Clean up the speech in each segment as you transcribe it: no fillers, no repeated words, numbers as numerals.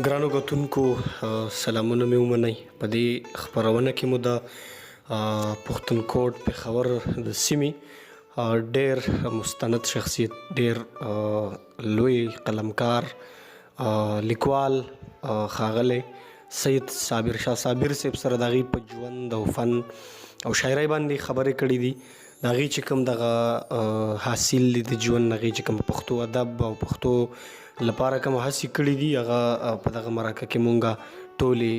ګرانو کتونکو سلامونه مې ومنئ. په دې خپرونه کې مو د پښتونخوا پېښور د سیمې ډېر مستند شخصیت، ډېر لوی قلمکار لیکوال ښاغلی سید صابر شاه صابر صاحب سره د هغې په ژوند او فن او شاعرۍ باندې خبرې کړي دي. د هغې چې کوم دغه حاصل دی د ژوند، هغې چې کوم پښتو ادب او پښتو لپاره کوم هڅې کړي دي، هغه په دغه مرکه کې مونږه ټولې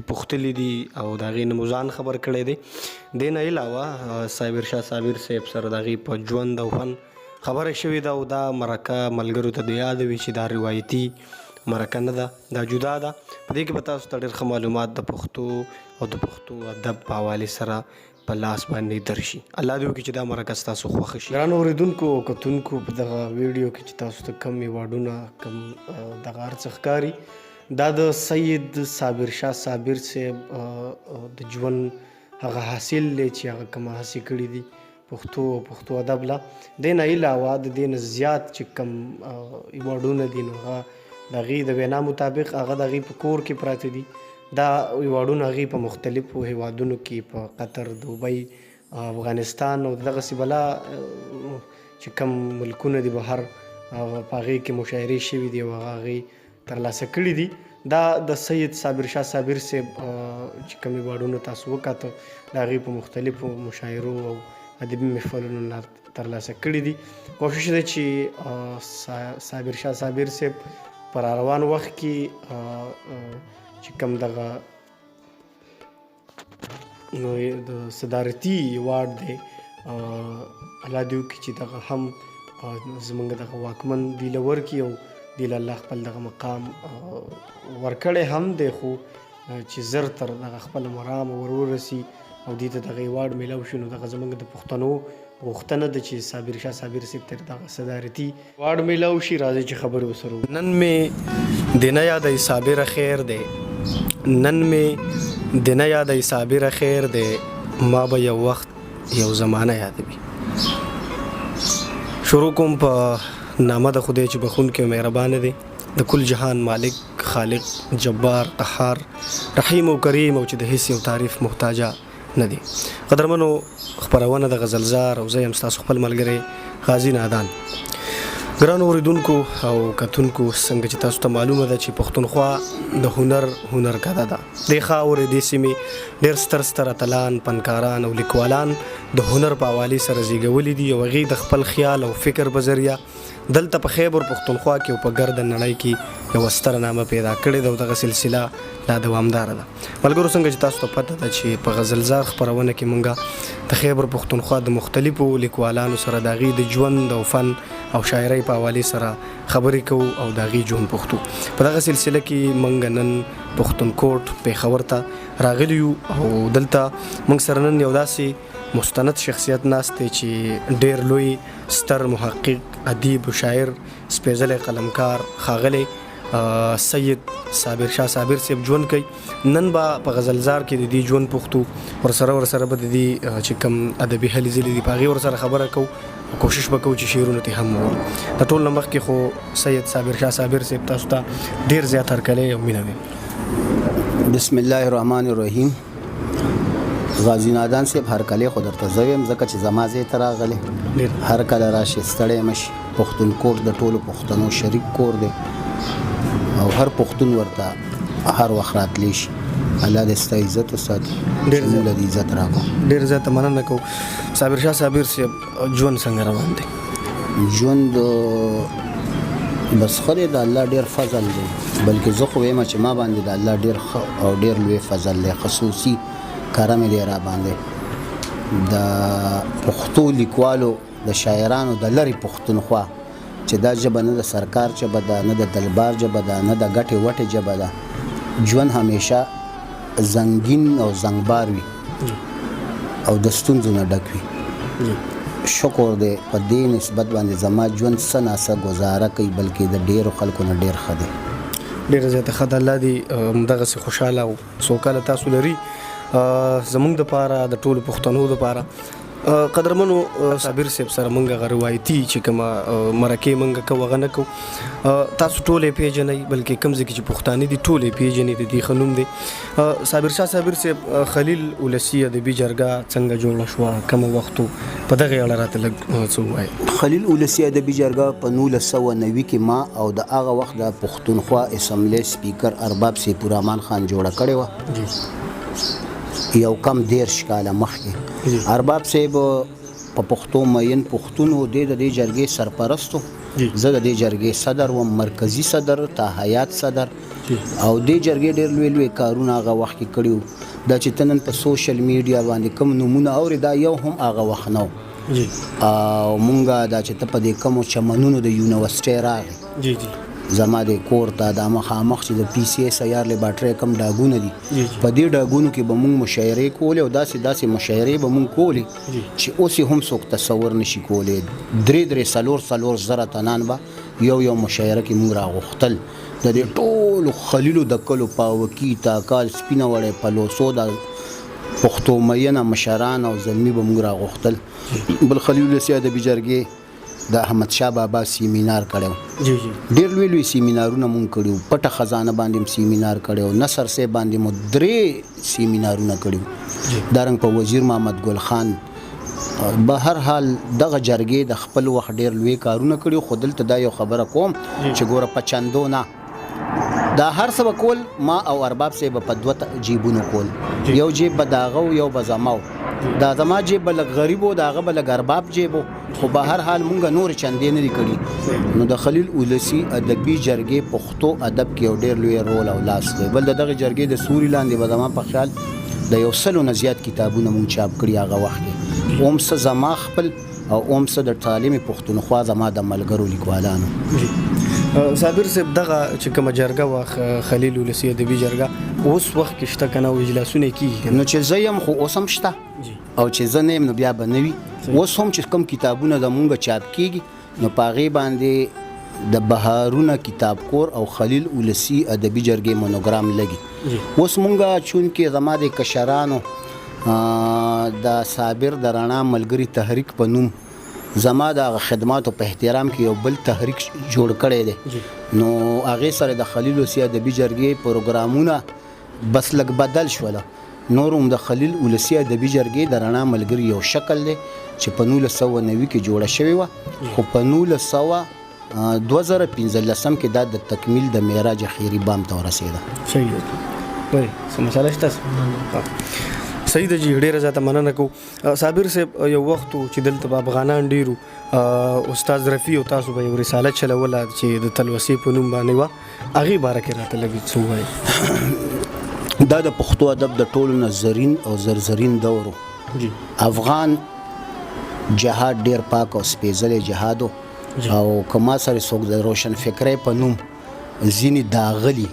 پوښتلي دي او د هغې نه مو ځان خبر کړی دی. دې نه علاوه صابر شاه صابر صاحب سره د هغې په ژوند او فن خبره شوې ده او دا مرکه ملګرو ته د یاد وي چې دا روایتي مرکه نه ده، دا جدا ده. په دې کې به تاسو ته ډېر ښه معلومات د پښتو او د پښتو ادب په حوالې سره په لاس باندې درشي. الله دې وکړي چې دا مرکه ستاسو خوښه شي. ګرانو اورېدونکو او کتونکو، په دغه ویډیو کې چې تاسو ته کوم ایوارډونه کوم دغه هر څه ښکاري، دا د سید صابر شاه صابر صاحب د ژوند هغه حاصل دی چې هغه کومه هڅې کړي دي پښتو او پښتو ادب له. دې نه علاوه د دې نه زیات چې کوم ایوارډونه دي نو هغه د هغې د وینا مطابق هغه د هغې په کور کې پراته دي. دا ایوارډونه هغې په مختلفو هیوادونو کې په قطر، دوبۍ، افغانستان او دغسې بلا چې کوم ملکونه دي بهر، په هغې کې مشاعرې شوي دي او هغه هغې ترلاسه کړي دي. دا د سید صابر شاه صابر صاحب چې کوم ایوارډونه تاسو وکاته، د هغې په مختلفو مشاعرو او ادبي محفلونو نه ترلاسه کړي دي. کوشش دی چې صابر شاه صابر صاحب په راروان وخت کې چې کوم دغه د صدارتي ایوارډ دی، الله دې وکړي چې دغه هم زموږ دغه واکمن دوی له ورکړي او دوی له الله خپل دغه مقام ورکړی هم دی، خو چې زر تر دغه خپل مرام ورورسي او دوی ته دغه ایوارډ میلاو شي، نو دغه زموږ د پښتنو غوښتنه ده چې صابر شاه صابر صاحب ته دغه صدارتي ایوارډ میلاو شي. راځئ چې خبرې ورسره وکړو. نن مې د نه یادی صابره خیر دی، نن مې د نه یادی صابره خیر دی، ما به یو وخت یو زمانه یادوي. شروع کوم په نامه د خدای چې بخونکی او مهربانه دی، د کل جهان مالک، خالق، جبار، قهار، رحیم او کریم او چې د هیڅ یو تعریف محتاجه نه دی. قدرمنو، خپرونه د غزلزار او زه یم ستاسو خپل ملګری غازي نادان. ګرانو اورېدونکو او کتونکو، څنګه چې تاسو ته معلومه ده چې پښتونخوا د هنر کده ده. دې خاورې دې سیمې ډېر ستر اتلان، فنکاران او لیکوالان د هنر په حوالې سره زیږولي دي او هغې د خپل خیال او فکر په ذریعه دلته په خیبر پښتونخوا کې او په ګرده نړۍ کې یوه ستره نامه پیدا کړې ده او دغه سلسله لا دوامداره ده. ملګرو، څنګه چې تاسو ته پته ده چې په غزلزار خپرونه کې مونږ د خیبر پښتونخوا د مختلفو لیکوالانو سره د هغې د ژوند او فن او شاعرۍ په حوالې سره خبرې کوو او د هغې ژوند پوښتو. په دغه سلسله کې مونږ نن پښتونخوا پېښور ته راغلي یو او دلته مونږ سره نن یو داسې مستند شخصیت ناست دی چې ډېر لوی ستر محقق، ادیب، شاعر، سپېڅلی قلمکار ښاغلی سید صابر شاه صابر صاحب ژوند کوي. نن به په غزلزار کې د دې ژوند پوښتو، ورسره به د دې چې کوم ادبي هلې ځلې دي په هغې ورسره خبره کوو او کوشش به کوو چې شعرونه ترې هم ووایو. د ټول نه مخکې خو سید صابر شاه صابر صاحب تاسو ته ډېر زیات هرکلی او مینه ویم. بسم الله الرحمن الرحیم. غازي نادان صاحب هرکلی خو درته زه ویم ځکه چې زما ځای ته راغلی. هر کله راشي ستړی مه شي. پښتونخوا د ټولو پښتنو شریک کور دی او هر پښتون ورته هر وخت راتلی شي. الله دې ستا عزت وساتي، موږ له دې عزت راکړو. ډېر زیاته مننه کوو. صابر شاه صابر صاحب ژوند څنګه روان دی؟ ژوند بس ښه دی، د الله ډېر فضل دی. بلکې زه خو وایم چې ما باندې د الله ډېر ښه او ډېر لوی فضل دی، خصوصي کرم دی را باندې. د پښتو لیکوالو، د شاعرانو د لرې پښتونخوا چې دا ژبه نه د سرکار ژبه ده، نه د دلبار ژبه ده، نه د ګټې وټې ژبه ده، ژوند همیشه زنګین او زنګبار وي او د ستونزو نه ډک وي. شکر دی په دې نسبت باندې زما ژوند څه ناڅه ګزاره کوي، بلکې د ډېرو خلکو نه ډېر ښه دی. ډېره زیاته ښه ده. الله دې دغسې خوشحاله او سوکاله تاسو لري. زموږ دپاره، د ټولو پښتنو دپاره قدرمنو صابر صاحب سره مونږ غ روایتي چې کومه مرکې مونږ کو غنه کو تاسو ټولې پیژنئ بلکې کوم ځکه چې پښتانه دي ټولې پیژنې دي خنوم دي صابر شاه صابر صاحب خلیل ولسی ادبي جرګه څنګه جوړه شو کوم وختو په دغه اړه راته لږ څه وایي خلیل ولسی ادبي جرګه په 1990 کې ما او د هغه وخت د پښتونخوا اسمبلی سپیکر ارباب سی پورمان خان جوړه کړې و یو کم 10 کاله مخکې ارباب صاحب په پښتو مین پښتون و د دې جرګې سرپرستو زه د دې جرګې صدر و مرکزی صدر تا حیات صدر او دې جرګې ډېر لوی لوی کارونه هغه وخت کې کړیو دا چې تنن په سوشل میډیا باندې کوم نمونه اوري دا یو هم هغه وخت نو او مونږه دا چې ته په دې کوم چمنونو د یونیورسيټي راغی زما د کور ته د مخامخ چې د پی سی اس آر لیبارټری کم ډاګونه دي په دې ډاګونو کې به مونږ مشاعرې کولې او داسې مشاعرې به مونږ کولې چې اوس هم څوک تصور نشي کولی 3 زره تنان به یو مشاعره کې مونږ راغوښتل د دې ټولو خلیلو د کلو پاوکي تاکال سپینه وړې پلوسو د پښتو مینه مشران او زلمی به مونږ راغوښتل بل خلیل ولسی ادبي جرګې د احمد شاه بابا سیمینار کړو ډېر لوی سیمینارونه مونږ کړیو پټه خزانه باندې سیمینار کړو نصر سه باندې مو 3 سیمینارونه کړیو دارنګ په وزیر محمد ګل خان به هر حال دغه جرګې د خپل وخت ډېر لوی کارونه کړیو خو دلته دا یو خبره کوم چې ګوره پچندو نه دا هر څه کول ما او ارباب سه په دوه جیبونو کول یو جیب بداغو یو بزماو دا زما جیب بل غریبو داغه بل ارباب جیبو خو به هر حال مونږ نور چندې نه کړی نو د خلیل ولسی ادبي جرګې پښتو ادب کې یو ډېر لوی رول او لاس دی بل دغه جرګې د سوري لاندې به زما په خیال د یو سلو نه زیات کتابونه مونږ چاپ کړي هغه وخت کې اوم څه زما خپل او اوم څه د تعلیم پښتونخوا زما د ملګرو لیکوالانو صابر صاحب دغه چې کومه جرګه واخ خلیل ولسی ادبي جرګه اوس وخت کې شته کنه او اجلاسونه کیږي نو چې زه يم خو اوس هم شته او چې زه نه يم نو بیا به نه وي اوس هم چې کوم کتابونه د مونږ چاپ کیږي نو پاغي باندې د بهارونه کتاب کور او خلیل ولسی ادبي جرګې مونوګرام لګي اوس مونږه چون کې زما د کشرانو د صابر د رڼا ملګری تحریک په نوم زما د خدماتو په احترام کې یو بل تحریک جوړ کړی دی نو هغه سره د خلیل ولسی ادبي جرګې پروګرامونه بس لګ بدل شول نور هم د خلیل ولسی ادبي جرګې د رڼا ملګری یو شکل دی چې په 1990 کې جوړه شوی و خو په 2015 کې دا د تکمیل د معراج خیری بام ته ورسېده صحیح دی وای سمساله شته صحیح د جی ډیره زیاته مننه کو صابر صاحب یو وخت چې دلته په افغانان ډیرو استاد رفیع او تاسو به یو رساله چلوله چې د تلوسي په نوم باندې وا هغه بارکه راته لګی څه وای دا د پښتو ادب د ټولو نظرین او زرزرین دورو افغان جهاد ډیر پاک او سپیڅلی جهاد او کما سره څوک د روشن فکرې په نوم ځینې داغلی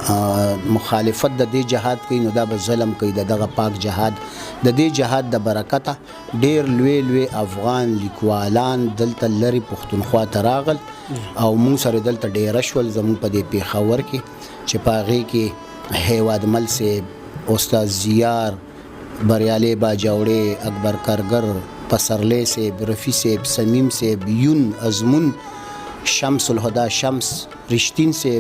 مخالفت د دې جهاد کوي نو دا به ظلم کوي دغه پاک جهاد د دې جهاد د برکته ډیر لوی افغان لیکوالان دلته لری پښتونخوا ته راغل او مونږ سره دلته ډیر شول زموږ په دې پیښور کې چې پاغي کې هیواد مل سے استاد زیار بریالی باجوړې اکبر کرگر پسرلی سے رفیع سے سمیم سے یون ازمون شمس الهدى شمس رشتین سے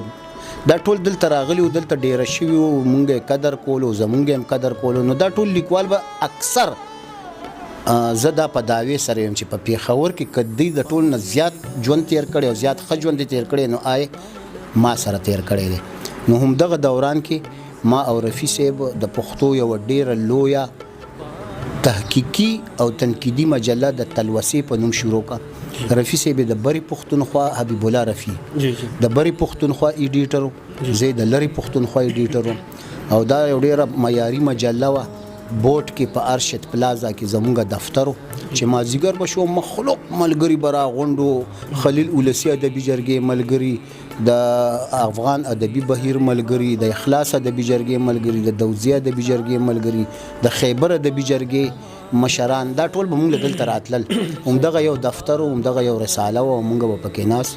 دا ټول دلته راغلی او دلته ډیر شوی او مونږه قدر کولو زمونږه هم قدر کولو نو دا ټول لیکوال به اکثر زدا په داوی سره هم چې په پیښور کې کدی د ټول نه زیات ژوند تیر کړي او زیات ښه ژوند تیر کړي نو آی ما سره تیر کړي دي نو هم دغه دوران کې ما او رفیع صاحب د پښتو یو ډیر لویا تحقیقي او تنقیدي مجله د تلوسي په نوم شروع کړه رفیع صاحب د بری پښتونخوا حبیب الله رفیع د بری پښتونخوا ایډیټر زه د لری پښتونخوا ایډیټر او دا یو ډیره معیاري مجله وا بوټ کې په ارشد پلازا کې زمونږ دفتر چې ما زیګر بشو مخلوق ملګری برا غونډو خلیل ولسی ادبي جرګې ملګری د افغان ادبي بهیر ملګری د اخلاص ادبي جرګې ملګری د دوزیه ادبي جرګې ملګری د خیبر ادبي جرګې مشران دا ټول به مونږ دلته راتلل همدغه یو دفتر او همدغه یو رساله او مونږ به پکې ناس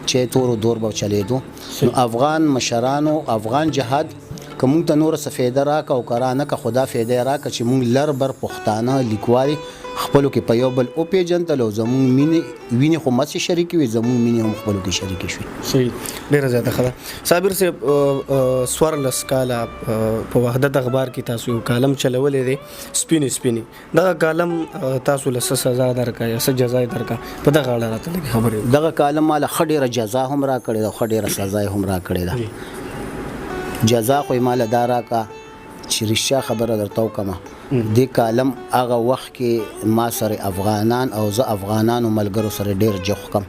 چې تور دور به چلیدو نو افغان مشرانو افغان جهاد کوم ته نور څه فایده راک او کرانه که خدا فایده راک چې مونږ لر بر پښتانه لیکوالي خپلو کې په یو بل او پیژندل او زمونږ وینې خو مسې شریکې وي زمونږ مینې هم خپلو کې شریکې شوې. صحیح ډیره زیاته ښه ده. صابر صاحب 14 کاله په وحدت اخبار کې تاسو یو کالم چلولی دی سپینې دغه کالم تاسو له څه سزا درکړه یا څه جزا یې درکړه په دغه اړه راته لږ خبرې وکړئ. دغه کالم ماله ښه ډېره جزا هم را کړې ده او ښه ډېره سزا یې هم را کړې ده. جزا خو یې ماله دا راکړه چې رښتیا خبره درته وکړمه دې کالم هغه وخت کې ما سره افغانان او زه افغانانو ملګرو سره ډېر جوخ کم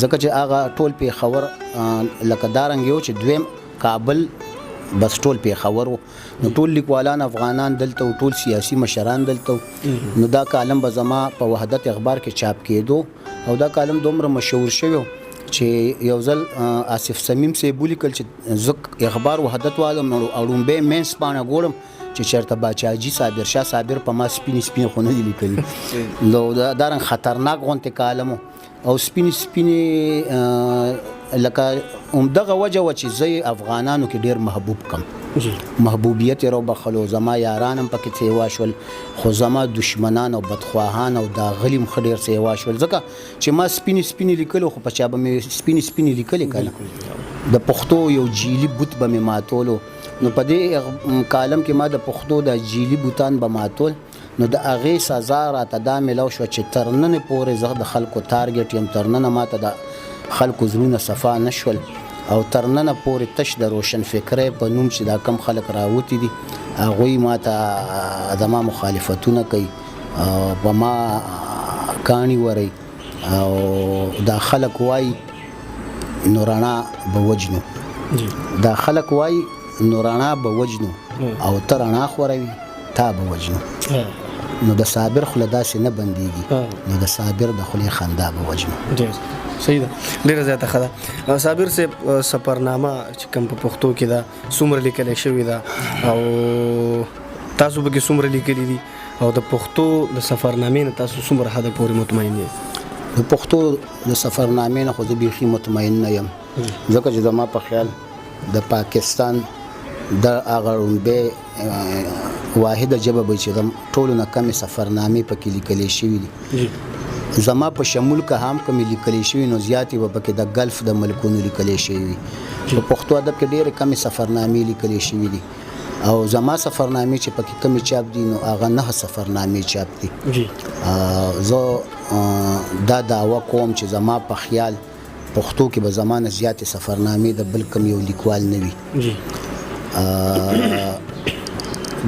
ځکه چې هغه ټول پېښور لکه دارنګ یو چې دویم کابل بس ټول پېښور و نو ټول لیکوالان افغانان دلته و ټول سیاسي مشران دلته نو دا کالم به زما په وحدت اخبار کې چاپ کېدو او دا کالم دومره مشهور شوی چې یو ځل آصف صمیم صاحب ولیکل چې زه اخبار وحدت والم نو اړومبی مینس پاڼه ګورم چې چېرته باچاجي صابر شاه صابر په ما سپینې خو نه دي لیکلي نو دارنګ خطرناک غونتې کالم او سپینې لکه همدغه وجه وه چې زه افغانانو کې ډېر محبوب کم محبوبیت یې راوبخلو زما یاران هم پکې سیوا شول خو زما دشمنان او بدخواهان او داغلي هم ښه ډېر سیوا شول ځکه چې ما سپینې لیکلو خو په چا به مې سپینې لیکلې که نه د پښتو یو جیلي بوت به مې ماتولو نو په دې کالم کې ما د پښتو د جیلي بوتان به ماتول نو د هغې سزا راته دا میلاو شوه چې تر ننه پورې زه د خلکو تارګټ یم تر ننه ماته د خلکو زړونه صفا نه شول او تر ننه پورې تش د روشن فکرۍ په نوم چې دا کم خلک راوتي دي هغوی ماته زما مخالفتونه کوي په ما کاڼي ورئ او دا خلک وایي نو رڼا به وجنو دا خلک وایي نو رڼا به وجنو او ته رڼا خوروي تا به وجنو نو د صابر خوله داسې نه بندېږي نو د صابر د خولې خندا به وجنو. صحیح ده ډیره زیاته ښه ده. صابر صاحب سفرنامه چې کوم په پښتو کې ده څومره لیکلی شوې ده او تاسو پکې څومره لیکلي دي او د پښتو د سفرنامې نه تاسو څومره حده پورې مطمئن یې؟ د پښتو د سفرنامې نه خو زه بیخي مطمئن نه یم ځکه چې زما په خیال د پاکستان د هغه ړومبی واحده ژبه به چې د ټولو نه کمې سفرنامې پکې لیکلې شوي دي زما په شمول که هم کمې لیکلې شوي نو زیاتې به پکې د ګلف د ملکونو لیکلې شوي وي په پښتو ادب کې ډېرې کمې سفرنامې لیکلې شوي دي او زما سفرنامې چې پکې کمې چاپ دي نو هغه 9 سفرنامې چاپ دي زه دا دعوه کوم چې زما په خیال پښتو کې به زما نه زیاتې سفرنامې د بل کم یو لیکوال نه وي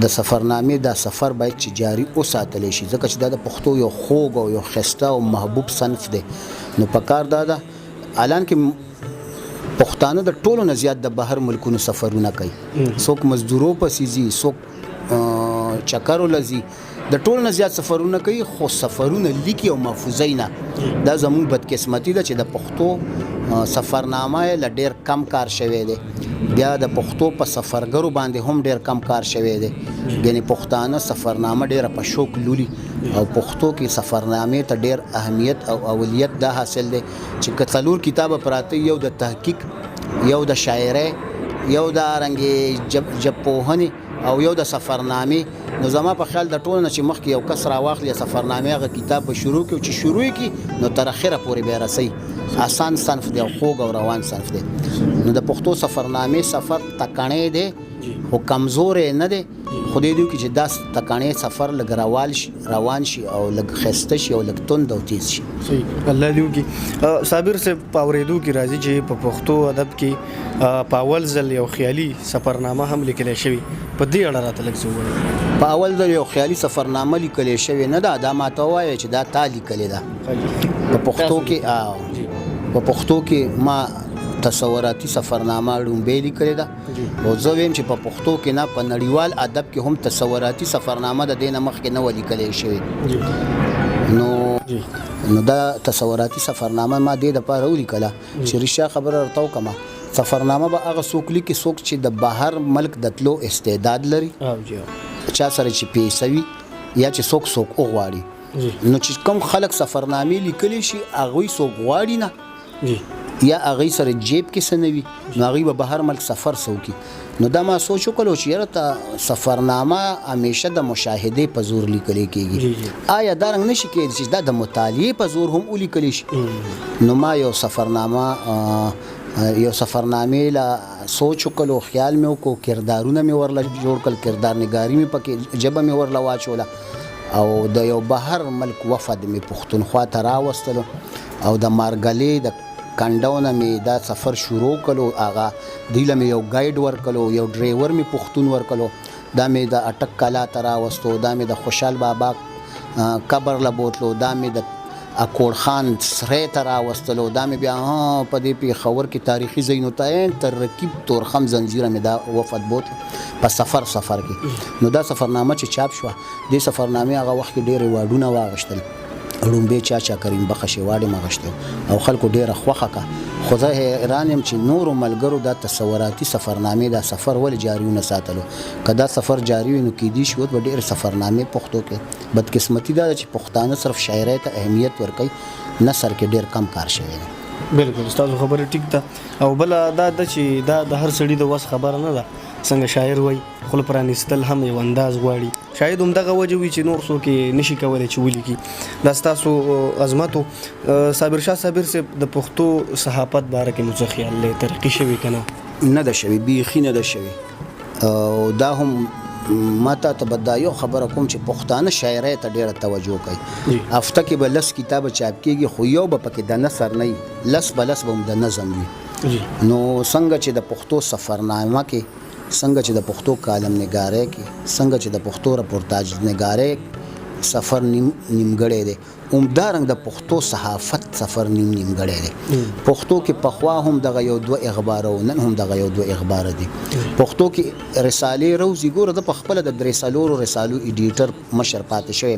د سفرنامې دا سفر باید چې جاری وساتلی شي ځکه چې دا د پښتو یو خوږ او یو ښایسته او محبوب صنف دی نو پکار دا ده الان کې پښتانه د ټولو نه زیات د بهر ملکونو سفرونه کوي څوک مزدورو پسې ځي څوک چکرو لځي د ټولو نه زیات سفرونه کوي خو سفرونه لیکي او محفوظه نه دا زموږ بدقسمتي ده چې د پښتو سفرنامه له ډېر کم کار شوی دی بیا د پښتو په سفرګرو باندې هم ډېر کم کار شوی دی یعنې پښتانه سفرنامه ډېره په شوق لولي او پښتو کې سفرنامې ته ډېر اهمیت او اولیت دا حاصل دی چې که 4 کتابه پراته یو د تحقیق یو د شاعرۍ یو د رنګې ژبپوهنې او یو د سفرنامې نو زما په خیال د ټولو نه چې مخکې یو کس راواخلي سفرنامې هغه کتاب به شروع کړي چې شروع یې کړي نو تر اخره پورې به یې رسوي آسان صنف دی او خوږ او روان صنف دی نو د پښتو سفرنامې سفر تکڼی دی خو کمزوری نه دی خو دې دی چې دا تکڼی سفر لږ روان شي او لږ ښایسته شي او لږ تند او تیز شي. صحیح الله دې وکړي. صابر صاحب په اورېدو کې راځي چې په پښتو ادب کې په اول ځل یو خیالي سفرنامه هم لیکلی شوي په دې اړه راته لږ څه ووایي. په اول ځل یو خیالي سفرنامه لیکلی شوې نه ده دا ماته ووایه چې دا تا لیکلې ده په پښتو کې ما تصوراتي سفرنامه ړومبی لیکلې ده او زه ویم چې په پښتو کې نه په نړیوال ادب کې هم تصوراتي سفرنامه د دې نه مخکې نه وه لیکلی شوې نو دا تصوراتي سفرنامه ما دې دپاره ولیکله چې رښتیا خبره درته وکړمه سفرنامه به هغه څوک لیکي څوک چې د بهر ملک د تلو استعداد لري چا سره چې پیسه وي یا چې څوک وغواړي نو چې کوم خلک سفرنامې لیکلی شي هغوی څوک غواړي نه یا هغه سره جیب کې سنوي نو هغه به بهر ملک سفر سوکي نو دا ما سوچ وکړو چې یاره ته سفرنامه همیشه د مشاهدې په زور لیکل کېږي آیا دا رنګ نشي کېدای چې دا د مطالعې په زور هم ولیکل شي نو ما یو سفرنامې لا سوچ وکړو خیال مې وکړو کردارونه مې ورله جوړ کړل کردار نګاري مې پکې ژبه مې ورله واچوله او د یو بهر ملک وفد مې پښتونخوا ته راوستلو او د مارګلې د کانډاونه مې دا سفر شروع کړو هغه دیله مې یو ګایډ ورکړو یو ډرایور مې پښتون ورکړو دا مې د اټک کلا ته راوستو دا مې د خوشحال بابا قبر له بوتلو دا مې د اکوړ خان سری ته راوستلو دا مې بیا په دې پېښور کې تاریخي ځایونو ته تر رکیب تورخم زنځیره مې دا وفد بوتلو په سفر کې نو دا سفرنامه چې چاپ شوه دې سفرنامې هغه وخت کې ډېر ایوارډونه واغشتل رومبه چا کریم بخش واړې مغشته او خلکو ډیره خوخه کا خو زه حیران یم چې نور ملګرو دا تصوراتي سفرنامې دا سفر ول جاریونه ساتلو کدا سفر جاری نو کې دي شو د ډیر سفرنامې پښتو کې بدقسمتي دا چې پښتانه صرف شاعرۍ ته اهمیت ورکړي نثر کې ډیر کم کار شوی دی بالکل استاد خبره ټیک ده او بل دا چې دا د هر سړي د وس خبره نه ده څنګه شاعر وای خپل پرانیستل هم یو انداز غواړي شاید هم دغه وجه وي چې نور څوک نشي کولای چې ولیکي دا ستاسو عظمتو صابر شاه صابر سے د پښتو صحافت باره کې مو خیال لري ترقی شوی کنه نه ده شوی بیخي نه ده شوی او دا هم ماته تبدا یو خبره کوم چې پښتانه شاعرۍ ته ډیره توجه کوي هفته کې به لس کتاب چاپ کیږي خو یو به پکې د نثر نه لس به د نظم وي نو څنګه چې د پښتو سفرنامه کې څنګه چې د پښتو کالم نګارۍ کې څنګه چې د پښتو رپورتاج نګارۍ سفر نیمګړی دی همدارنګه د پښتو صحافت سفر نیمګړی دی پښتو کې پخوا هم دغه یو دوه اخبار او نن هم دغه یو دوه اخبار دي پښتو کې رسالې روزي ګوره د خپل د درې سالو ایډیټر مشر پاتې شوی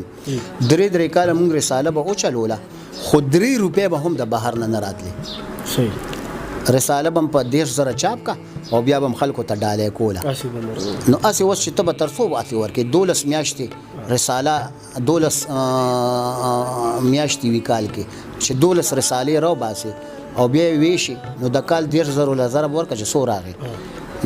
درې کاله موږ رساله به او چلوله خو 3 روپۍ به هم د بهر نه راتلې صحیح رساله بم په 10,000 چاپ کا او بیا بم خلکو ته ډالې کوله نو اسی وس چې ته به ترسو واتی ورکې 12 میاشتې رساله 12 میاشتې وکال کې چې 12 رسالې راو باسي او بیا ویشي نو د کال 10,000 ورکه چې سو راغی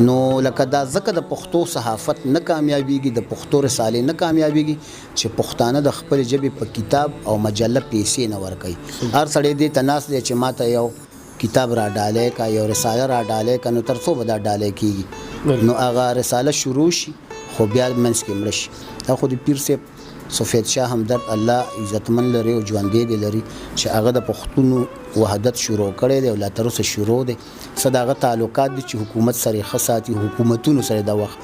نو لکه دا ځکه د پښتو صحافت نه کامیابیږي د پښتو رسالې نه کامیابیږي چې پښتانه د خپل ژبې په کتاب او مجله پیسې نه ورکوي هر سړی دې تناس دی چې ماته یو کتاب را ډالې کا یو رساله را ډالې کا نو تر څو به دا ډالې کیږي نو هغه رساله شروع شي خو بیا منځ کې مړ شي دا خو د پیر صاحب سفید شاه همدرد الله عزتمن لري او ژوندې دی لري چې هغه د پښتون وحدت شروع کړي دی او لا تر اوسه شروع دی صداغه تعلقات دي چې حکومت سره خاصاتي حکومتونو سره دا وخت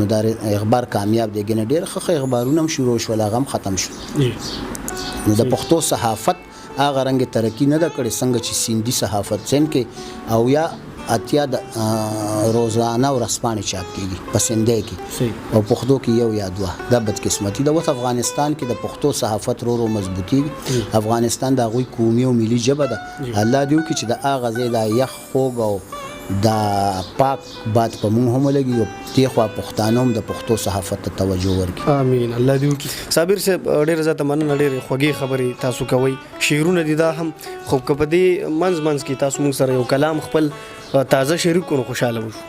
نو دا اخبار کامیاب دی ګنه ډېر ښه اخبارونه هم شروع شو لا غم ختم شو نو د پښتو صحافت هغه رنګ ترقی نه دا کړي څنګه چې سیندي صحافت څنګه او یا اتیا د روزانه او رسمانه چاپ کیږي پسندې کې او پښتو کې یو یا دوه دا بدقسمتي د وس افغانستان کې د پښتو صحافت رو مضبوطي افغانستان د غوي قومي او ملي ژبه ده الله دې وکړي چې د اغازې د یخ خوګ او دا پاک بات په مونږ هم لګي او تیخوا پښتانه هم د پښتو صحافت ته توجه ورکړي امين الله دې وکړي صابر صاحب ډېر زیاته مننه ډېر خوږی خبرې تاسو کوي شعرونه دي دا هم خو کپدي منځ کې تاسو موږ سره یو کلام خپل تازه شریکونو خوشاله وشو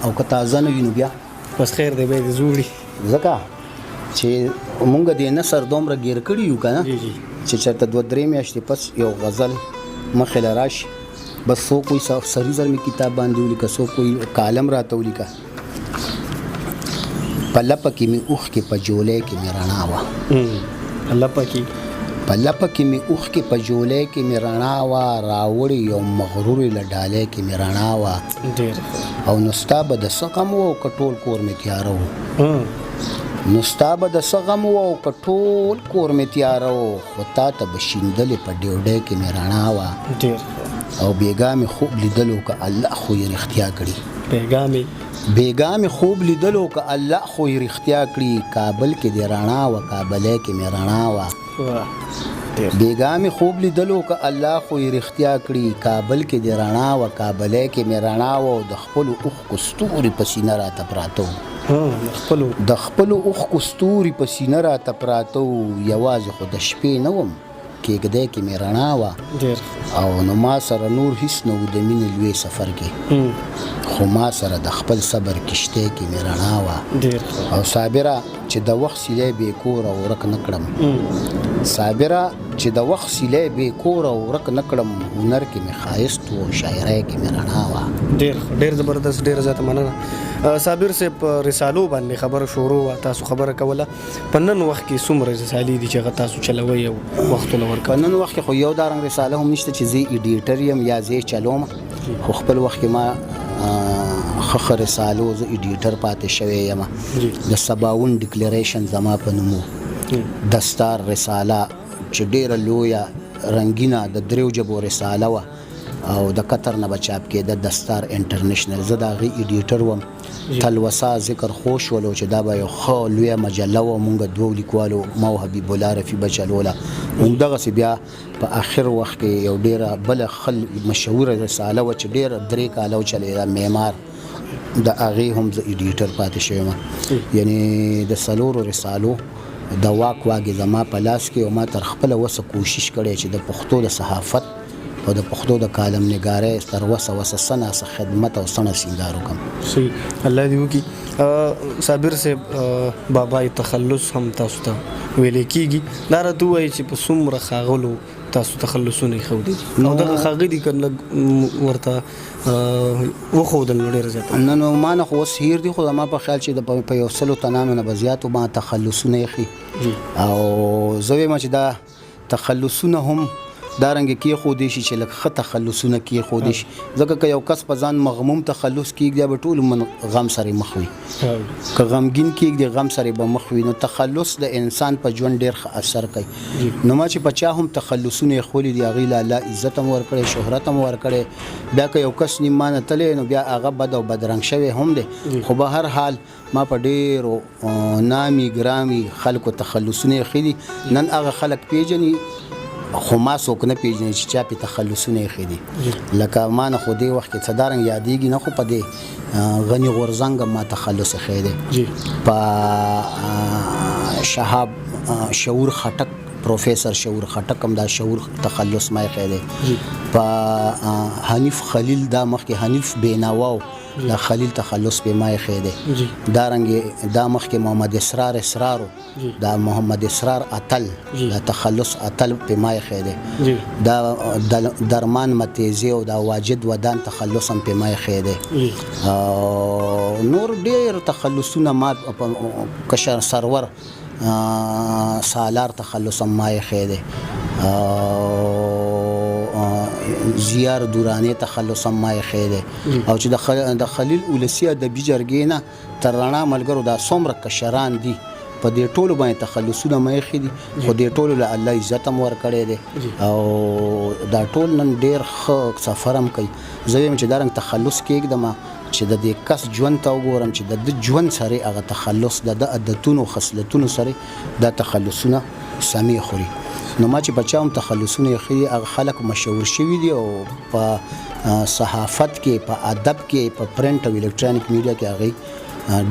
او که تازه نه وینو بیا بس خیر دی به زوري ځکه چې مونږ دې نثر دومره ګیر کړی یو کنه چې چرته 2-3 میاشتې پس یو غزل مخې لراشي بس سو کوئی سری زر میں کتاب باندې ولیکه سو کوئی کالم راته ولیکه پلپ کې می اوخ کې پجولې کې می رڼا وا پلپ کې می اوخ کې پجولې کې می رڼا وا راوړی یو مغرور لډالې کې می رڼا وا او نستاب د سقم او کټول کور می تیارو نستاب د سقم او کټول کور می تیارو خطا ته بشیندل په ډیوډې کې می رڼا وا او بیګامي خوب لیدلو که الله خو یې رښتیا کړي بیګامي خوب لیدلو که الله خو یې رښتیا کړي کابل کې د رڼا و کابلې کې مې رڼا و بیګامي خوب لیدلو که الله خو یې رښتیا کړي کابل کې د رڼا و کابلې کې مې رڼا و د خپل اوښ کو ستوري په سینه راته پراته د خپل اوښ کو ستوري په سینه راته پراته یوازې خو د شپې نه وم کېږدی کې مې رڼا وه او نو ما سره نور هیڅ نه و د مینې لوی سفر کې خو ما سره د خپل صبر کشتۍ کې مې رڼا وه او صابره چې د وخت سیلی بې کوره ورک نه کړم صابره چې د وخت سیلی بې کوره ورک نه کړم هنر کې مې ښایست و شاعرۍ کې مې رڼا وه. ډېر زبردست، ډېره زیاته مننه. صابر صاحب په رسالو باندې خبره شروع وه، تاسو خبره کوله په نن وخت کې څومره رسالې دي چې هغه تاسو چلوئ او وختونه ورکوئ؟ په نن وخت کې خو یو دارنګ رساله هم نشته چې زه ایډیټر یم یا زه چلوم، خو خپل وخت کې ما ښه رسالو زه ایډیټر پاتې شوی یم. د سباون ډیکلیریشن زما په نومو دستار رساله چې ډېره لویه رنګینه د دریو ژبو رساله وه او د قطر نه به چاپ کېده، دستار انټرنیشنل. زه د هغې ایډیټر وم. تلوسه ذکر خوش ولو چې دا به یو ښه لویه مجله وه، مونږ دوو لیکوالو ما او حبیب الله رفیع به چلوله. همدغسې بیا په آخر وخت کې یو ډېره بله ښه مشهوره رساله وه چې ډېره 3 کاله وچلېده، معمار، د هغې هم زه ایډیټر پاتې شوی یم. یعنې د 4 رسالو د واګې زما په لاس کې او ما تر خپله وسه کوشش کړی چې د پښتو د صحافت او د پښتو د کالم نګارۍ تر وسه سنه خدمت او سنه سینګار وکړم. صحیح، الله دې وکړي. صابر صاحب، بابای تخلص هم تاسو ته ویلې کېږي، دا راته ووایي چې په څومره ښاغلو تاسو تخلصونه ایښودي او دغه ښاغلي که لږ ورته وښودل نو ډېره زیاته؟ نه نو ما نه خو اوس هیر دي، خو زما په خیال چې په 100 تنانو نه به زیاتو ما تخلصونه ایښي او زه وایم چې دا تخلصونه هم دارنګه کېښودی شي چې لږ ښه تخلصونه کېښودی شي، ځکه که یو کس په ځان مغموم تخلص کېږدي به ټول غم سره مخ وي، که غمګین کېږدي غم سره به مخ وي. نو تخلص د انسان په ژوند ډېر ښه اثر کوي. نو ما چې په چا هم تخلصونه ایښولي دي هغې له الله عزت هم ورکړی، شهرت هم ورکړی. بیا که یو کس نیمانه تلی نو بیا هغه بد او بدرنګ شوی هم دی، خو به هر حال ما په ډېرو نامي ګرامي خلکو تخلصونه ایښي دي. نن هغه خلک پیژني خو ما څوک نه پیژني چې چا پې تخلصونه ایښي دي. لکه ما نه خو دې وخت کې څه دارنګ یادېږي نه، خو په دې غني غورځنګ ما تخلص ایښی دی. په شهاب شعور خټک، پروفیسر شعور خټک هم دا شعور تخلص ما ایښی دی. په حنیف خلیل، دا مخکې حنیف بینواو، دا خلیل تخلص په ما ایښی دی. دارنګې دا مخکې محمد اسرارو، دا محمد اسرار اتل، دا تخلص اتل په ما ایښی دی. دا درمان متیزی او دا واجد ودان تخلص هم په ما ایښی دی. نور ډېر تخلصونه ما کشر سرور سالار تخلص هم ما ایښی دی. زیار دورانی تخلص هم ما ایښی دی. او چې د خلیل اولسي ادبي جرګې نه تر رڼا ملګرو دا څومره کشران دي په دې ټولو باندې تخلصونه ما ایښي دي، خو دې ټولو له الله عزت هم ورکړی دی او دا ټول نن ډېر ښه سفر هم کوي. زه وایم چې دارنګ تخلص کېږدم چې د دې کس ژوند ته وګورم چې د ده ژوند سره هغه تخلص د ده عادتونو خصلتونو سره دا تخلصونه سمې خوري. نو ما چې بچا هم تخلصونه ایښي هغه خلک مشهور شوي دي او په صحافت کې، په ادب کې، په پرنټ او الکترونیک میډیا کې هغې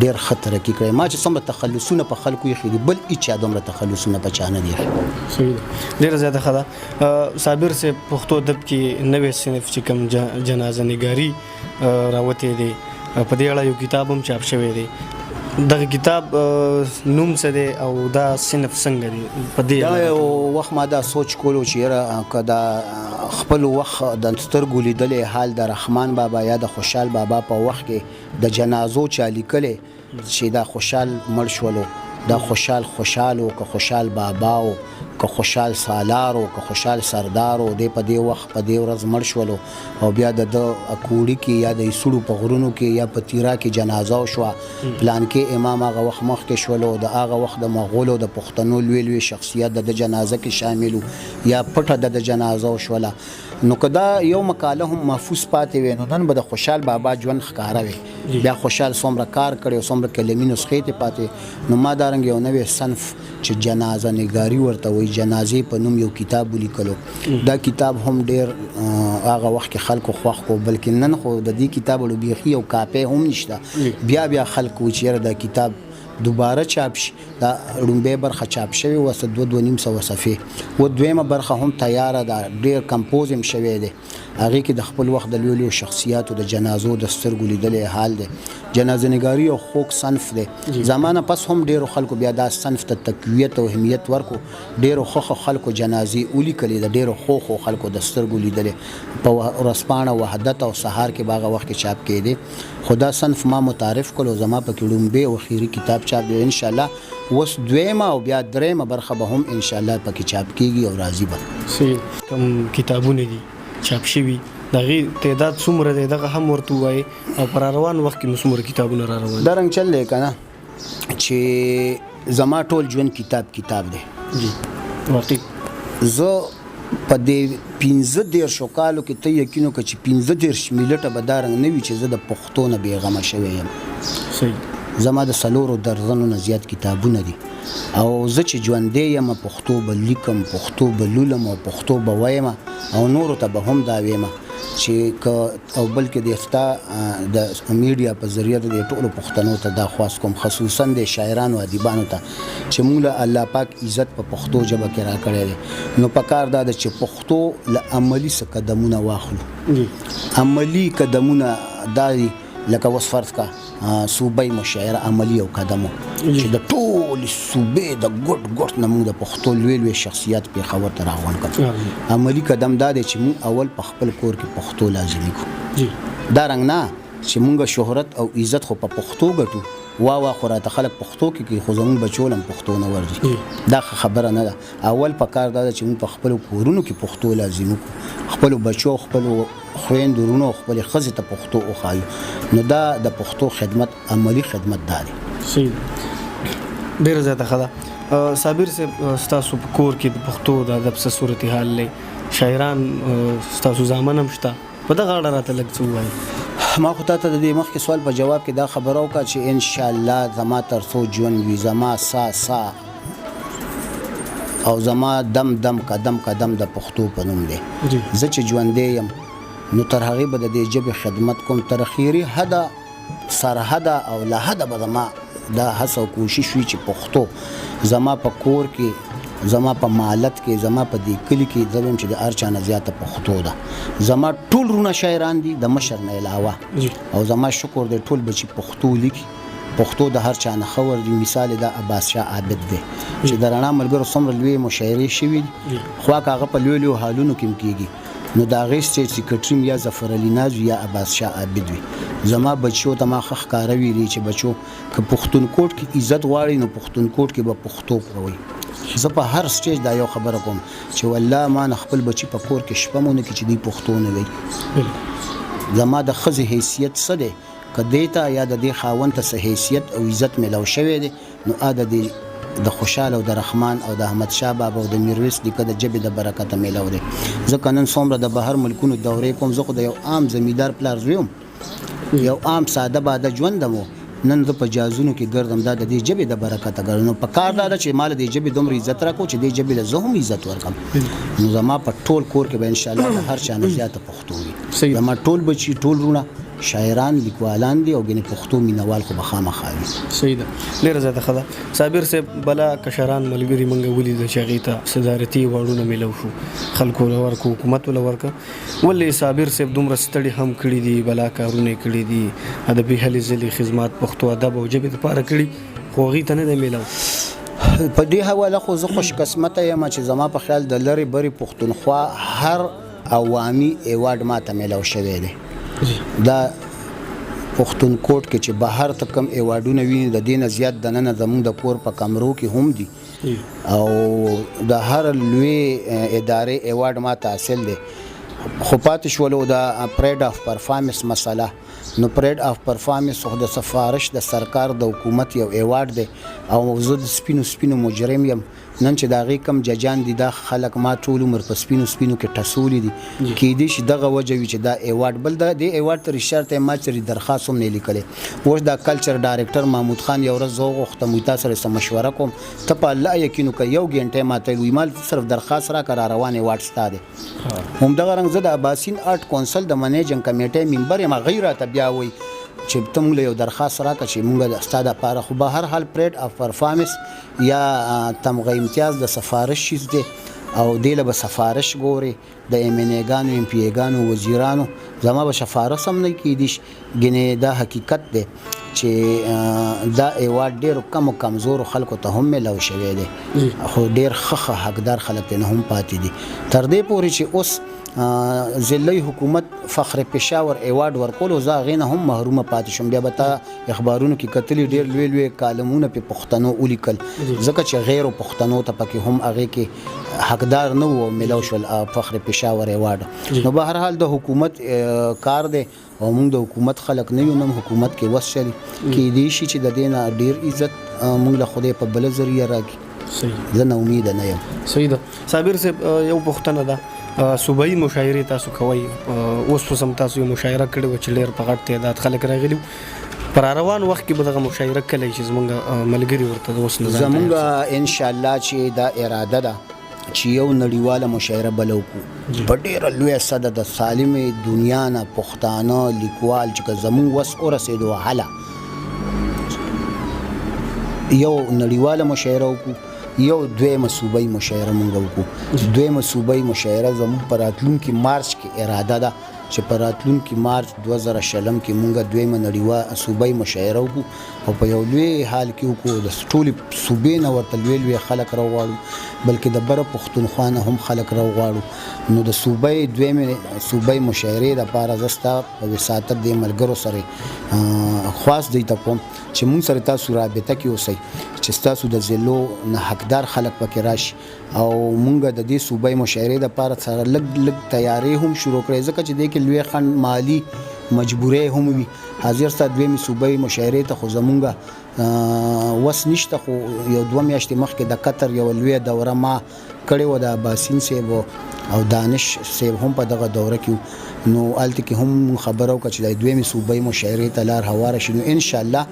ډېر ښه ترقي کړی. ما چې څومره تخلصونه په خلکو ایښي دي بل هېچا دومره تخلصونه په چا نه دي ایښي. صحیح ده، ډېره زیاته ښه ده. صابر صاحب، پښتو ادب کې نوی صنف چې کوم جنازه نګاري راوتی دی، په دې اړه یو کتاب هم چاپ شوی دی. دغه کتاب نوم څه دی او دا صنف څنګه دی؟ په دې دا یو وخت ما دا سوچ کولو چې یاره که دا خپل وخت د سترګو لیدلی حال د رحمان بابا یا د خوشحال بابا په وخت کې د جنازو چا لیکلی چې دا خوشحال مړ شولو، دا خوشحالو که خوشحال باباو که خوشحال سالارو که خوشحال سردارو، دی په دې وخت په دې ورځ مړ شولو او بیا د اکوړي کې یا د ایسوړو په غرونو کې یا په تیرا کې جنازه وشوه. پلان کې امام هغه وخت مخکې شولو، د هغه وخت د مغولو د پښتنو لوی شخصیت د جنازه کې شاملو یا پټه د جنازه وشوله. نو که دا یو مقاله هم محفوظ پاتې وي نو نن به د خوشحال بابا ژوند ښکاره وي. بیا خوشحال څومره کار کړی او څومره کلمي نسخې ته پاتې. نو ما دارنګ یو نوی صنف چې جنازه نګاري ورته وایي، جنازې په نوم یو کتاب ولیکلو. دا کتاب هم ډېر هغه وخت کې خلکو خوښ کو، بلکې نن خو د دې کتاب بیخي یو کاپی هم نشته. بیا خلکو چې یاره دا کتاب دوباره چاپ شي. دا لومبۍ برخه چاپ شوی وسه 2.5 صفحې و دویمه برخه هم تیاره ده، ډېر کمپوز هم شوی دی. هغې کې د خپل وخت د لویو شخصیاتو د جنازو د سترګو لیدلی حال دی. جنازه نګاري یو خوږ صنف دی. زمانه پس هم ډېرو خلکو بیا دا صنف ته تقویت او اهمیت ورکو. ډېرو ښه خلکو جنازې ولیکلې، د ډېرو ښو خلکو د سترګو لیدلې په ورځپاڼه وحدت او سهار کې به هغه وخت کې چاپ کېدی. خو دا صنف ما متعارف کړو، زما پکې لومبۍ او اخري کتاب چاپ دی. انشاءالله اوس دویمه او بیا درېیمه برخه به هم انشاءالله پکې چاپ کېږي او راځي به. کوم کتابونه دي چاپ شوي د هغې تعداد څومره دی دغه هم ورته ووایي او په را روان وخت کې نو څومره کتابونه را روان دا رنګ چل دی که نه چې زما ټول ژوند کتاب دی. جی واقعي زه په دې 15 کالو کې ته یقین وکړه چې 15 ملټه به دا رنګ نه وي چې زه د پښتو نه بېغمه شوی یم. صحیح. زما د 4 درزنو نه زیات کتابونه دي او زه چې ژوندی یم پښتو به لیکم، پښتو به لولم او پښتو به وایم او نورو ته به هم دا وایم چې او بلکې د ستا د میډیا په ذریعه د ټولو پښتنو ته دا خواست کوم، خصوصا د شاعرانو ادیبانو ته چې موږ له الله پاک عزت په پښتو ژبه کې راکړی دی. نو پکار دا ده چې پښتو له عملي څه قدمونه واخلو. عملي قدمونه دا دي لکه اوس فرض کا صوبې مشاعره عملی او قدمو چې د ټول صوبې د ګډ نه موږ د پښتو لوی شخصیت پېښور ته راغونډ کړو. عملی قدم دا دی چې موږ اول په خپل کور کې پښتو لازمي کړو. دا رنګ نه چې موږ شهرت او عزت خو په پښتو ګټو، وا خو راته خلک پښتو کې خو زموږ بچو هم پښتو نه ورځي. دا خبره نه ده. اول په کار دا چې موږ په خپل کورونو کې پښتو لازمي کړو، خپل بچو خپل خویندو ورونو خپل ښځې ته پښتو وښایو. نو دا د پښتو خدمت عملی خدمت دا دی. صحیح. ډېره زیاته ښه ده. صابر صاحب ستاسو په کور کې د پښتو د ادب څه صورتحال دی؟ شاعران ستاسو زامن هم شته، په دغه اړه راته لږ څه ووایي. ما خو تاته د دې مخکې سوال په جواب کې دا خبره وکړه چې انشاءالله زما تر څو ژوند وي، زما سا او زما دم قدم د پښتو په نوم دی. زه چې ژوندی یم نو تر هغې به د دې ژبې خدمت کوم، تر اخري حده سرحده او له حده به زما دا هڅه او کوشش وي چې پښتو زما په کور کې، زما په مالت کې، زما په دې کلي کې زه وایم چې د هر چا نه زیاته پښتو ده. زما ټول رونه شاعران دي د مشر نه علاوه او زما شکر دی ټول بچي پښتو لیکي. پښتو د هر چا نه ښه ور دي. مثال دا عباس شاه عابد دی چې د رڼا ملګرو څومره لوی مشاعرې شوي دي، خو هغه په لویو حالونو کې هم کېږي. نو د هغې سټیټ سیکرټري یا ظفر علي ناز یا عباس شاه عابد وي. زما بچو ته ما ښه ښکاره ویلي چې بچو که پښتونکوټ کې عزت غواړئ نو پښتونکوټ کې به پښتو کوئ. زه په هر سټیج دا یو خبره کوم چې والله ما نه خپل بچي په کور کې شپه مونه کې چې دوی پښتو نه وایي. زما د ښځې حیثیت څه دی که دې ته یا د دې خاوند ته څه حیثیت او عزت میلاو شوی دی نو د خوشحال او د رحمان او د احمد شاه بابا او د میرویس نیکه د ژبې د برکته میلاو دی. ځکه نن څومره د بهر ملکونو دورې کوم، زه خو د یو عام زمیندار پلار زوی یم، یو عام ساده باده ژوندم و، نن زه په جازونو کې ګرځم، دا د دې ژبې د برکته ګرځم. نو په کار دا ده چې ما له دې ژبې دومره عزت راکړو چې دې ژبې له زه هم عزت ورکړم. نو زما په ټول کور کې به انشاءالله د هر چا نه زیاته پښتو وي. زما ټول بچي ټول رونه شاعران لیکوالان دي او ګنې پښتو مینوال خو به خامخا وي. صحیح ده. ډېره زیاته ښه ده. صابر صاحب بله کشران ملګري موږ ولیدل چې هغې ته صدارتي واړونه میلاو شو، خلکو له ورکړو، حکومت له ورکړه. ولې صابر صاحب دومره ستړي هم کړي دي، بلا کارونه یې کړي دي، ادبي هلې ځلې خدمات پښتو ادب او ژبې دپاره کړي، خو هغې ته نه دی میلاو. په دې حواله خو زه خوش قسمته یم چې زما په خیال د لرې برې پښتونخوا هر عوامي ایوارډ ما ته میلاو شوی دی. دا پښتونکوټ کې چې بهر ته کم ایوارډونه ویني د دې نه زیات دننه زموږ د کور په کمرو کې هم دي او د هر لوی ادارې ایوارډ ما ته حاصل دی. خو پاتې شولو د پریډ آف پرفارمنس مسله، نو پریډ آف پرفارمنس خو د سفارش د سرکار د حکومت یو ایوارډ دی او زه د سپینو مجرم یم. نن چې د هغې کم ججان دي دا خلک ما ټول عمر په سپینو کې ټسولي دي، کیدای شي دغه وجه وي چې دا ایوارډ بل د دې ایوارډ ته ریشار ته ما چې درخواست هم نه لیکلی. اوس دا کلچر ډایرکټر محمود خان یو ورځ زه وغوښتم تا سره څه مشوره کوم، ته په الله یقین وکړه یو ګنټه ماته ویل مال صرف درخواست راکړه را روان ایوارډ ستا دی. همدغه رنګ زه د عباسین آرټ کونسل د منیجنګ کمیټې ممبر یم. هغوی راته بیا وایي چې ته موږ یو درخواست راکړه چې موږ د استاد لپاره خو به هر حال پریډ اف پرفارمنس یا تمغه امتیاز د سفارش شیز دی او دیله به سفارش ګوري د ایمنګانو ایم پی ایګانو وزیرانو زما به سفارش هم نه کیدیش ګنې دا حقیقت دی چې دا ایوارډ ډیر کم کمزور خلکو ته هم ملو شوی دی خو ډیر خخه حقدار خلک نه هم پاتې دي تر دې پورې چې اوس ضلعي حکومت فخر پېښور ایوارډ ورکول او زه غینه هم محرومه پاتې شوم بیا به تا اخبارونو کې کتلی ډیر لوی لوی کالمونه په پښتنو ولیکل ځکه چې غیر پښتنو ته پکې هم هغه کې حقدار نه وو ملو شول فخر پېښور ایوارډ نو به هر حال د حکومت کار دی او موږ د حکومت خلک نه یو نو حکومت کې وسل کې دي شي چې د دینه ډیر عزت موږ له خدای په بل ذریعہ راکې صحیح زه نه امید نه یم صحیح ده صابر صاحب یو پښتنه ده صوبایي مشاعرې تاسو کوي اوس په سم تاسو یو مشاعره کړې و چې لیر په غټ تعداد خلک راغلي پر روان وخت کې به دغه مشاعره کلی چې زمونږ ملګری ورته اوس نه زمونږ ان شاء الله چې دا اراده ده چې یو نړیواله مشاعره بلو کو په ډېر لوی صد د سالم دنیا نه پښتانه لیکوال چې زمون وس ورسېدو حاله یو نړیواله مشاعره وکړو یو دویمه صوبایي مشاعره مونږ وکړو دویمه صوبایي مشاعره زموږ په راتلونکي مارچ کې اراده ده چې په راتلونکي مارچ 2020 کې مونږ دویمه نړیواله صوبایي مشاعره وکړو او په یو لوی حال کې وکړو د ټولې صوبې نه ورته لوی لوی خلک راوغواړو بلکې د بره پښتونخوا نه هم خلک راوغواړو نو د دویمه صوبایي مشاعرې لپاره زه ستا په وساطت د ملګرو سره خواست دی ته کوم چې مونږ سره تاسو رابطه کې اوسئ چې تاسو د ضلعو نه حقدار خلک پکې راشي او مونږ د دې صوبایي مشاعرې لپاره سره لږ تیاری هم شروع کړې ځکه چې د کې لوی خند مالی مجبورې هم وي حاضر ستا دویمه صوبایي مشاعرې ته خو زمونږ وس نشته خو یو دوه میاشتې مخکې د قطر یو لوی دوره ما کړې و د عباسین صاحب او دانش صاحب هم په دغه دوره کې نو الته کې هم خبرو کړ چې د دویمه صوبایي مشاعرې ته لار هواره شي نو ان شاء الله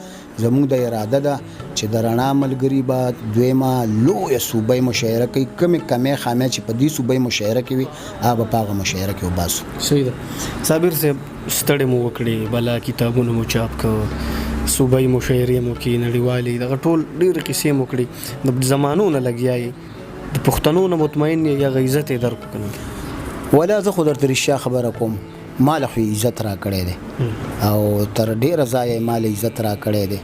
زموږ د اراده ده چې د رڼا ملګری به دویمه لویه صوبایي مشاعره کوي کمې خامې چې په دې صوبایي مشاعره کې وي هغه په هغه مشاعره کې وباسو صحیح ده صابر صاحب ستړی مو وکړي بلا کتابونه مو چاپ کړ صوبایي مشاعرې مو کې نړیوالې دغه ټول ډېرې کیسې مو کړي د زمانو نه لګیا د پښتنو نه مطمئن یا عزت یې درکو کنه ولا زه خو درته رښتیا خبره کوم مال خو عزت را کړی دی او تر ډیره ځایه مال عزت را کړی دی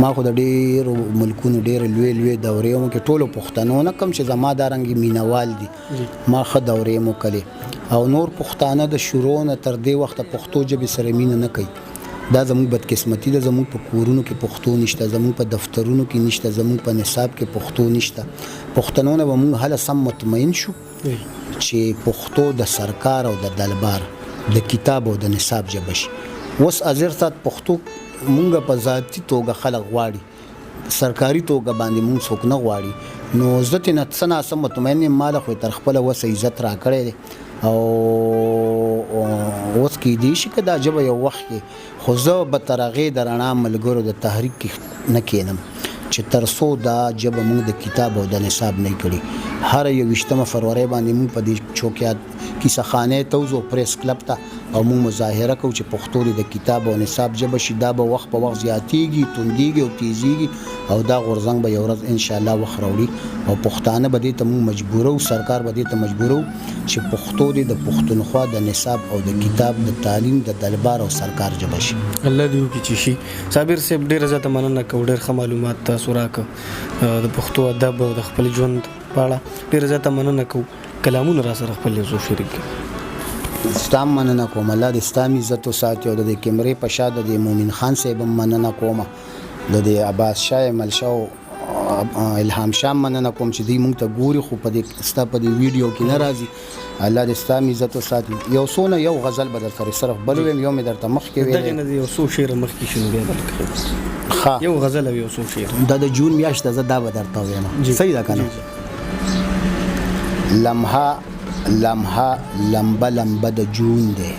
ما خو د ډیرو ملکونو ډیر لوی لوی دورې مو کې ټولو پښتنو نه کم چې زما دارنګ مینوال دي ما ښه دورې مو کړي او نور پښتانه د شروع نه تر دې وخت پښتو ژبې سره مینه نه کوي دا زموږ بدقسمتي ده زموږ په کورونو کې پښتو نشته زموږ په دفترونو کې نشته زموږ په نصاب کې پښتو نشته پښتنو نه موږ هله سم مطمئن شو چې پښتو د سرکار او د دلبار د کتاب او د نصاب ژبه شي اوس ازرتات پښتو مونږ په ذاتي توګه خلک غواړي سرکاري توګه باندې مونږ څوک نه غواړي نو عزت نه څنګه سم مطمئن مال خو تر خپل وسه عزت را کړی او اوس کې دي چې دا ژبه یو وخت کې خو زه به تر هغې د رڼا ملګرو د تحریک کې نه کېنم چې تر څو دا ژبه موږ د کتاب او د نصاب نه کړي هر 21 فروری باندې موږ په دې چوکیات کیسه خانه توزو پریس کلب ته او موږ مظاهره کوو چې پښتو د کتاب او نصاب ژبه شي دا به وخت په وخت زیاتیږي توندیږي او تیزیږي او دا غورځنګ به یو ورځ ان شاء الله وخت راوړي او پښتانه به دې ته موږ مجبورو سرکار به دې ته مجبورو چې پښتو د پښتونخوا د نصاب او د کتاب د تعلیم د دلبار او سرکار ژبه شي الله دې وکړي چې شي صابر صاحب ډېر زیاته مننه کوم ډېر ښه معلومات تاسو راکړه د پښتو ادب او د خپل ژوند په اړه ډېر زیاته مننه کوم کلامونه را سره خپل یو شریک ستام مننه کوم الله دې ستام عزت او ساتي او د کیمرې په شاده د مومن خان صاحب مننه کوم د عباس شاه ملشاو الهام شاه مننه کوم چې دې مونږ ته ګوري خو په دې ستا په دې ویډیو کې ناراضي الله دې ستام عزت او ساتي یو سونه یو غزل بدل سره صرف بلوم یو مې درته مخ کې ویل دغه یو څو شعر مخ کې شنو بیا ها یو غزل او یو څو شعر د جون میاشت زه دا بدرته وایم صحیح ده کنه لمحه لمبه لمبه د جون دی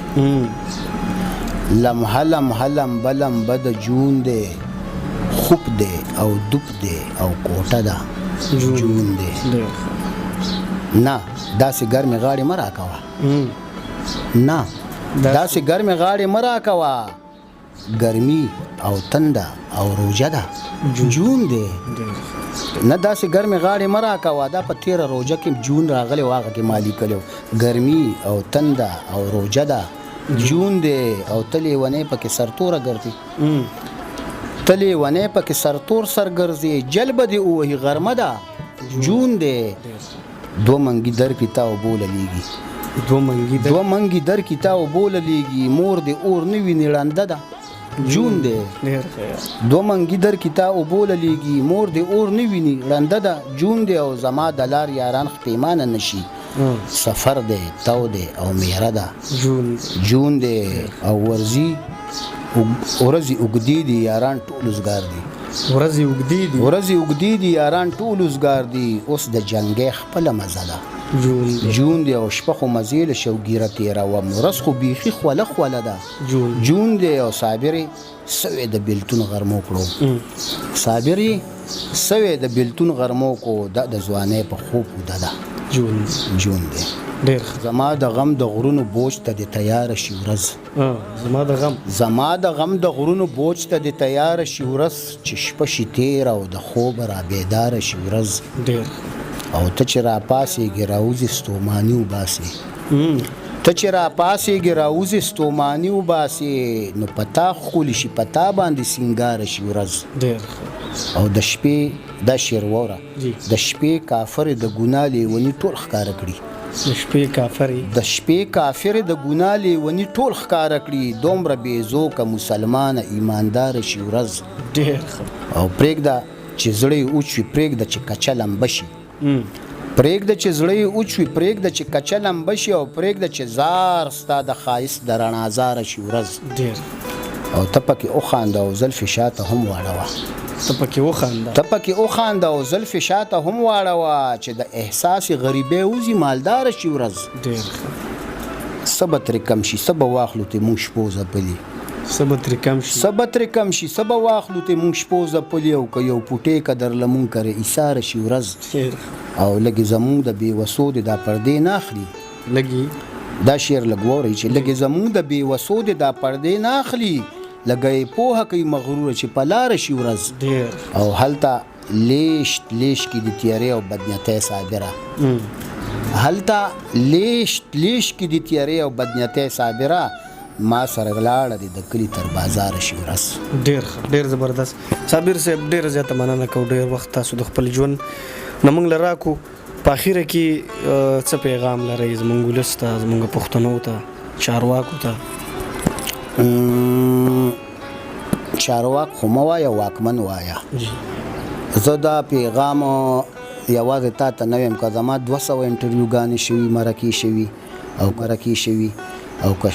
لمحه لمحه لمبه لمبه د جون دی خوب دی او دوب دی او کوټه ده جون دی نه داسې ګرمې غاړې مه راکوه نه داسې ګرمې غاړې مه راکوه ګرمي او تنده او روژه ده جون دی نه داسې ګرمې غاړې مه راکوه دا په تېره روژه کې جون راغلی و هغه کې ما لیکلی ګرمي او تنده او روژه ده جون دی او ته لیونی پکې سرتوره ګرځي ته لیونی پکې سرتور سر ګرځي جلبه دې ووهي غرمه ده جون دی دو منګي در کې تا اوبه للیږي دو منګي در کې تا اوبه للیږي مور دې اور نه ویني ړنده ده جون دی دو منګي در کې تا اوبه للیږي مور دې اور نه ویني ړنده ده جون دی او زما د لار یاران خپېمانه نشي سفر دی تو دی او میره ده جون دی او ورځي ورځې اوږدې دي یاران ټول اوزګار دي ورځې اوږدې دي یاران ټول اوزګار دي اوس د جنګۍ خپله مزه ده جون دی او شپه خو مزې له شوګیره تېروم ورځ خو بیخي خوله خوله ده جون دی او صابرې سوی د بېلتون غرمو کړو صابرې سوی د بېلتون غرمو کړو دا د ځوانۍ په خوب وده ده جون دی زما د غم د غرونو بوج ته د تیاره شي ورځ زما د غم د غرونو بوج ته د تیاره شي ورځ چې شپه شي تېره او د خوب را بیداره شي ورځ او ته چې راپاسېږې راوځې ستوماني وباسې ته چې راپاسېږې راوځې ستوماني وباسې نو په تا ښکلي شي په تا باندې سینګاره شي ورځ او د شپې دا شعر واوره د شپې کافر د ګناه لیوني ټول ښکاره کړي د شپې کافر د ګناه لیوني ټول ښکاره کړي دومره بېزوکه مسلمانه ایمانداره شي ورځ او پرېږده چې زړه یې اوچ وي پرېږده چې کچه لمبه شي پرېږده چې زړه یې اوچ وي پرېږده چې کچه لمبه شي او پرېږده چې زار ستا د ښایست د رڼا زاره شي ورځ او ته پکې وخانده او زلفې شاته هم واړوه ته پکې وخانده او زلفې شاته هم واړوه چې د احساس غریبۍ وځي مالداره شي ورځ څه به ترې کم شي څه به واخلو ترې موږ شپو ځپلي څه به ترې کم شي څه به واخلو ترې موږ شپو ځپلي او که یو پوټی که در لمونږ کرې ایساره شي ورځ او لږې زمونږ د بېوسو دې دا پردې نه اخلي دا شعر لږ واورئ چې لږې زمونږ د بېوسو دې دا پردې نه اخلي لږه یې پوهه کوي مغروره چې په لاره شي ورځ او هلته لیشت لیش کې د تیارې او بدنیتۍ صابره هلته لیشت لیش کې د تیارې او بدنیتۍ صابره ما سره لاړه دې د کلي تر بازاره شي ورځ ډېر زبردست صابر صاحب ډېره زیاته مننه کوو ډېر وخت تاسو د خپل ژوند نه موږ له راکو په اخره کې څه پیغام لرئ زموږ ولس ته زموږ پښتنو ته چارواکو ته چارواک خو مه وایه واکمن وایه زه دا پیغام یوازې تا ته نه ویم که زما 200 انټرویوګانې شوي مرکې شوي او که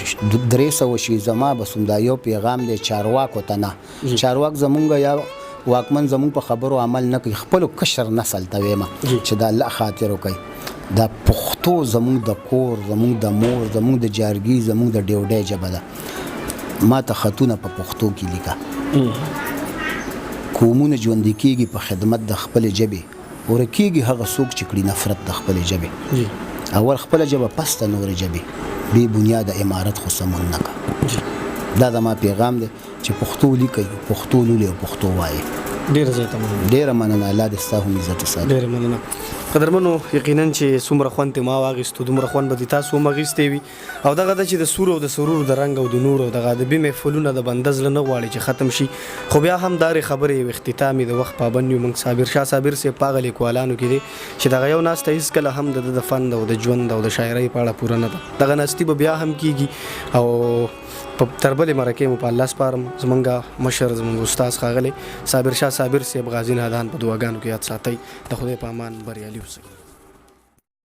300 شي زما بس همدا یو پیغام دی چارواکو ته نه چارواک زمونږ یا واکمن زمونږ په خبرو عمل نه کوي خپلو کشر نسل ته ویمه چې د الله خاطر وکوي دا پښتو زمونږ د کور زمونږ د مور زمونږ د جارګي زمونږ د ډیوډۍ ژبه ده ما ته خطونه په پښتو کې لیکه قومونه ژوندي کېږي په خدمت د خپلې ژبې ورکېږي هغه څوک چې کړي نفرت د خپلې ژبې اول خپله ژبه پس ته نورې ژبې بې بنیاده عمارت خو سمون نه که دا زما پیغام دی چې پښتو لیکئ پښتو لولئ او پښتو وایئ ډېره مننه الله دې ستا هم عزت وساتي ډېره مننه قدرمنو یقینا چې څومره خوند ترې ما واخیستو دومره خوند به دې تاسو هم اخیستی وي او دغه ده چې د سور او د سرور د رنګ او د نور او دغه ادبي محفلونه د بنده زړه نه غواړي چې ختم شي خو بیا هم دارې خبرې یو اختتام د وخت پابند یو موږ صابر شاه صابر صاحب په هغه لیکوالانو کې دی چې دغه یو ناسته هېڅکله هم د فن او د ژوند او د شاعرۍ په اړه پوره نه ده دغه ناستي به بیا هم کېږي او په تر بلې مرکې مو په الله سپارم زمونږ مشر زمونږ استاد ښاغلی صابر شاه صابر صاحب غازي نادان په دعاګانو کې یاد ساتئ د خدای په امان بریالي اوسئ